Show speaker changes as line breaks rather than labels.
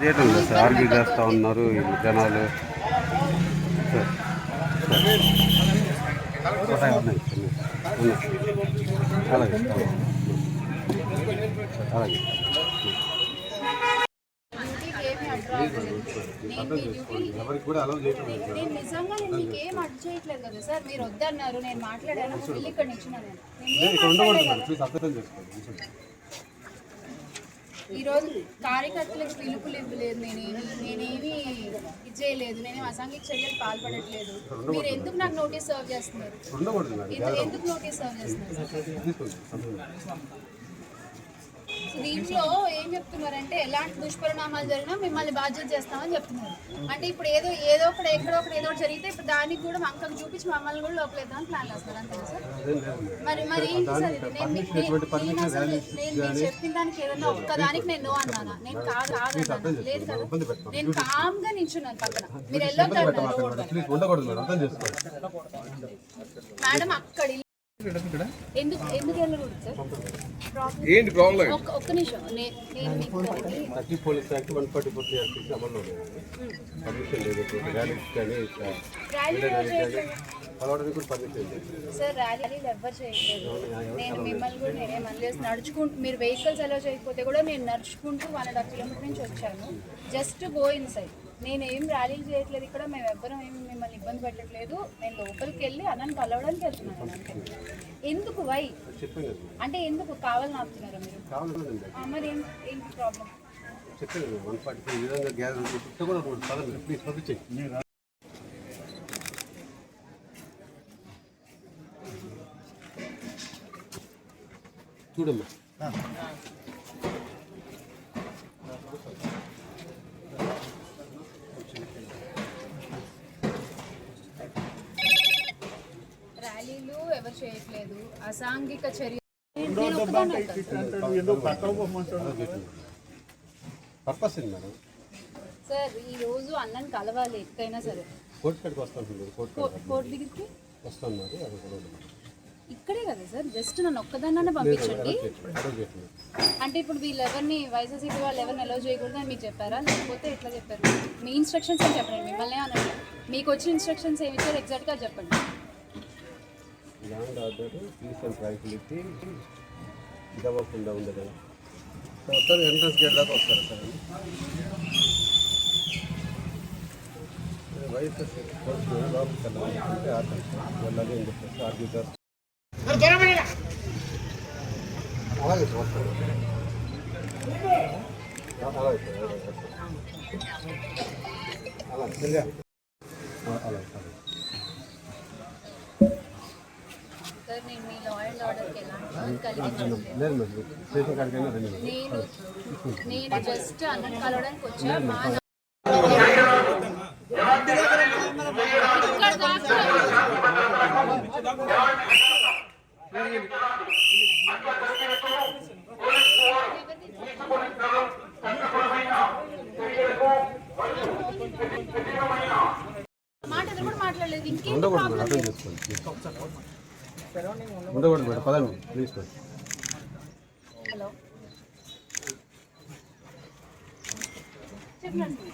Sir argue చేస్తూ ఉన్నారు ఈ జనాలు. సార్ ఉన్నాయి అలాగే అలాగే ఎవరికి కూడా అలౌ చేయటం లేదు.
నేను నిజంగా నేను మీకు ఏం అడ్డు చేయట్లేదు కదా సార్. మీరు వద్దన్నారు, నేను మాట్లాడాను, వెళ్ళి ఇక్కడ నిల్చున్నాను.
ఇక్కడ ఉండకూడదు, ప్లీజ్ అర్థం చేసుకోండి.
ఈరోజు కార్యకర్తలకు పిలుపులు ఇవ్వలేదు, నేనేమి ఇది చేయలేదు, నేనేం అసాంఘిక చర్యలు పాల్పడట్లేదు. మీరు ఎందుకు నాకు నోటీస్ సర్వ్ చేస్తున్నారు? ఎందుకు నోటీస్ సర్వ్ చేస్తున్నారు? దీంట్లో ఏం చెప్తున్నారంటే ఎలాంటి దుష్పరిణామాలు జరిగినా మిమ్మల్ని బాధ్యత చేస్తామని చెప్తున్నారు. అంటే ఇప్పుడు ఏదో ఒకటి ఎక్కడో ఒకటి ఏదో జరిగితే ఇప్పుడు దానికి కూడా వంకకు చూపించి మమ్మల్ని కూడా లోపలేద్దామని ప్లాన్ చేస్తారు, అంతేనా సార్? మరి ఏంటి సార్ ఇది? నేను చెప్పిన దానికి ఏదన్నా ఒక్కదానికి నేను నో అన్నానా? నేను కాదన్నా లేదు కదా. నేను కామ్ గా నించున్నాను పక్కన, మీరు మేడం అక్కడ ఎందుకు వెళ్ళకూడదు సార్?
ఏంటి ప్రాబ్లం?
ఒక్క నిమిషం, నేను మీకు
పోలీస్ యాక్ట్ 144 అమల్లో పర్మిషన్ లేదు.
సార్ ర్యాలీలు ఎవ్వరు చేయట్లేదు. నేను మిమ్మల్ని కూడా నేనేమనలేదు. నడుచుకుంటూ మీరు వెహికల్స్ అలో చేయకపోతే కూడా నేను నడుచుకుంటూ 1.5 కిలోమీటర్ నుంచి వచ్చాను. Just go in side. నేను ఏం ర్యాలీలు చేయట్లేదు ఇక్కడ, మేము ఎవ్వరం ఏమి మిమ్మల్ని ఇబ్బంది పెట్టట్లేదు. నేను లోపలికి వెళ్ళి అన్నను కలవడానికి వెళ్తున్నాను అంటే ఎందుకు వై అంటే ఎందుకు కావాలని ఆపుతున్నారా మీరు? మరి ఏంటి ప్రాబ్లం?
చూడమ్మా
ర్యాలీలు ఎవరు చేయట్లేదు, అసాంఘిక చర్య. సార్ ఈ రోజు అన్నని కలవాలి ఎక్కడైనా సరే.
కోర్టు దగ్గరికి వస్తున్నారు
ఇక్కడే కదా సార్, జస్ట్ నన్ను ఒక్కదాన్నే పంపించండి. అంటే ఇప్పుడు వీళ్ళెవరిని వైఎస్ఆర్సీపీ వాళ్ళు ఎవరిని అలౌ చేయకూడదు అని మీకు చెప్పారా, లేకపోతే ఎట్లా చెప్పారు? మీ ఇన్స్ట్రక్షన్స్ ఏం చెప్పండి, మిమ్మల్ని అనండి. మీకు వచ్చిన ఇన్స్ట్రక్షన్స్ ఏమి ఇచ్చారు ఎగ్జాక్ట్గా చెప్పండి.
Law and order peace and tranquillity ఇదవ్వకుండా ఉంది కదా సార్. ఎంట్రన్స్ గేట్ దాకా వస్తారు సార్. వైఎస్ఆర్సీపీ కోర్టు లోపలికి వెళ్ళాలంటే వెళ్ళాలి అని చెప్పేసి ఆర్గ్యూ చేస్తారు. అలాగే చూస్తారు అలాగే అలాగే
సార్ నేను మీ లా అండ్ ఆర్డర్కి ఎలాంటి కలిగించలేదు. నేను జస్ట్ అన్నం కలవడానికి వచ్చా. మా మాట ఎదురు కూడా మాట్లాడలేదు. ఇంకేం
ఉండకూడదు మేడం, పదండి ప్లీజ్.
హలో చెప్పండి.